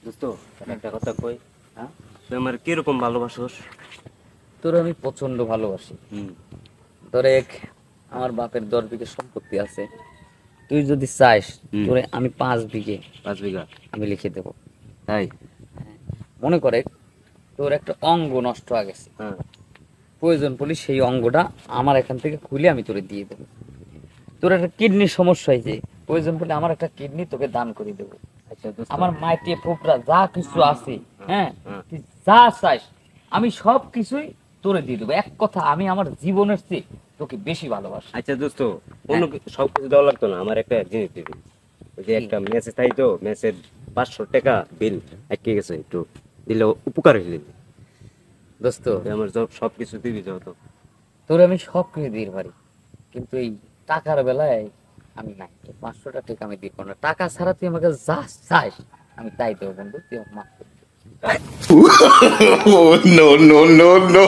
দোস্ত একটা কথা কই। হ্যাঁ, তুই আমার কিরকম ভালোবাসোস? তোর আমি প্রচন্ড ভালোবাসি। হুম। তোরে আমার বাপের 10 বিঘে সম্পত্তি আছে, তুই যদি চাস হুম। তোরে আমি 5 বিঘে 5 বিঘা? আমি লিখে দেবো। তাই? মনে করে তোর একটা অঙ্গ নষ্ট হয়ে গেছে, হ্যাঁ। প্রয়োজন পড়লে সেই অঙ্গটা আমার এখান থেকে খুলে আমি তোরে দিয়ে দেবো। তোর একটা কিডনির সমস্যা হয়েছে, প্রয়োজন পড়লে আমার একটা কিডনি তোকে দান করে দেবো। আচ্ছা দোস্ত। আমার মাইতে পোপরা যা কিছু আছে, হ্যাঁ, হ্যাঁ। তুই যা চাস আমি সব কিছুই তোরে দিয়ে দেবো। এক কথা, আমি আমার জীবনের চেয়ে তোকে বেশি ভালোবাসি। আচ্ছা দোস্ত, অন্য সব কিছু দেওয়া লাগতো না, আমার একটা জিনিস দিবি। ওই যে একটা মেসেজ তাই তো, মেসেজ 500 টাকা বিল আটকে গেছে, একটু দিলে উপকার হইলে। দোস্ত, তুই আমার সব কিছু দিবি যত। তোরে আমি সব কিছু দিয়ে পারি, কিন্তু এই টাকার বেলায় আমি নাই। 500টা টাকা আমি দিব না, টাকা ছাড়া তুই আমাকে যা চাস আমি তাই দেবো বন্ধু, তুই আমার মাফ করে দে। Oh, no, no, no, no.